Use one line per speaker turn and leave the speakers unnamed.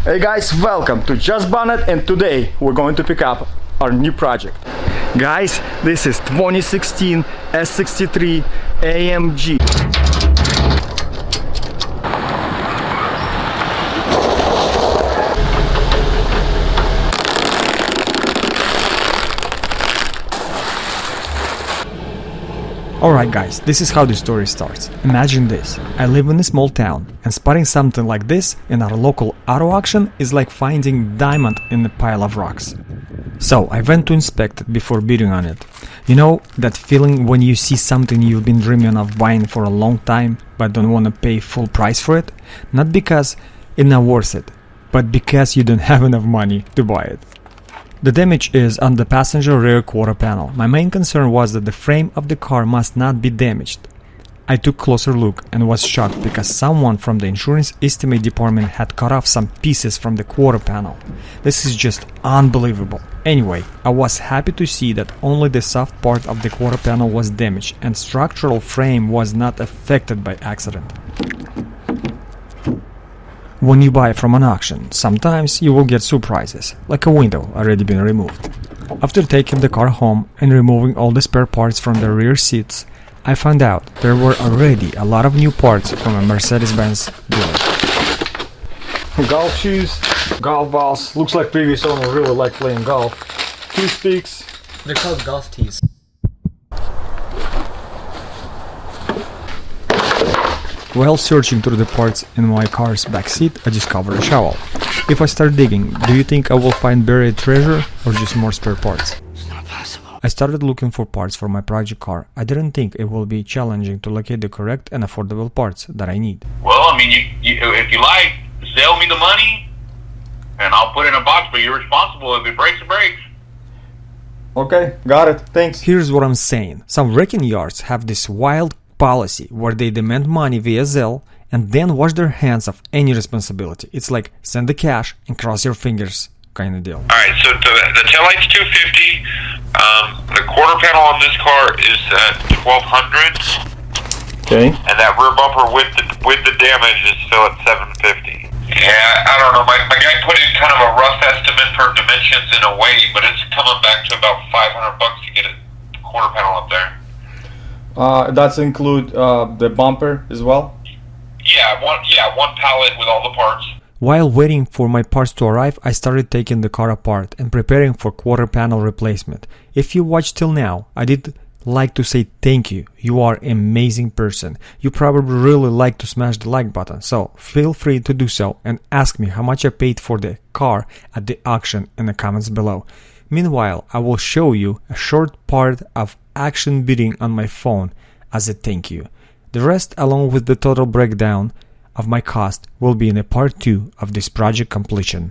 Hey guys, welcome to Just BONDit, and today we're going to pick up our new project. Guys, this is 2016 S63 AMG. Alright guys, this is how the story starts. Imagine this. I live in a small town, and spotting something like this in our local auto auction is like finding diamond in a pile of rocks. So I went to inspect it before bidding on it. You know that feeling when you see something you've been dreaming of buying for a long time but don't want to pay full price for it? Not because it's not worth it, but because you don't have enough money to buy it. The damage is on the passenger rear quarter panel. My main concern was that the frame of the car must not be damaged. I took a closer look and was shocked because someone from the insurance estimate department had cut off some pieces from the quarter panel. This is just unbelievable. Anyway, I was happy to see that only the soft part of the quarter panel was damaged and structural frame was not affected by accident. When you buy from an auction, sometimes you will get surprises, like a window already been removed. After taking the car home and removing all the spare parts from the rear seats, I found out there were already a lot of new parts from a Mercedes-Benz dealer. Golf shoes, golf balls, looks like previous owner really liked playing golf. Two sticks.
They're called golf tees.
While searching through the parts in my car's back seat, I discovered a shovel. If I start digging, do you think I will find buried treasure or just more spare parts?
It's not possible.
I started looking for parts for my project car. I didn't think it will be challenging to locate the correct and affordable parts that I need.
Well, I mean, if you like, sell me the money, and I'll put it in a box, but you're responsible. If it breaks, it breaks.
Okay, got it. Thanks. Here's what I'm saying. Some wrecking yards have this wild policy where they demand money via Zelle and then wash their hands of any responsibility. It's like send the cash and cross your fingers kind of deal.
Alright, so the taillight's $250. The quarter panel on this car is at $1,200.
Okay.
And that rear bumper with the damage is still at $750. Yeah, I don't know. My guy put in kind of a rough estimate for dimensions in a way, but it's coming back to about $500 to get a quarter panel up there.
Does include the bumper as well?
Yeah, one pallet with all the parts.
While waiting for my parts to arrive, I started taking the car apart and preparing for quarter panel replacement. If you watched till now, I did like to say thank you. You are an amazing person. You probably really like to smash the like button, so feel free to do so and ask me how much I paid for the car at the auction in the comments below. Meanwhile, I will show you a short part of action bidding on my phone as a thank you. The rest, along with the total breakdown of my cost, will be in a part 2 of this project completion.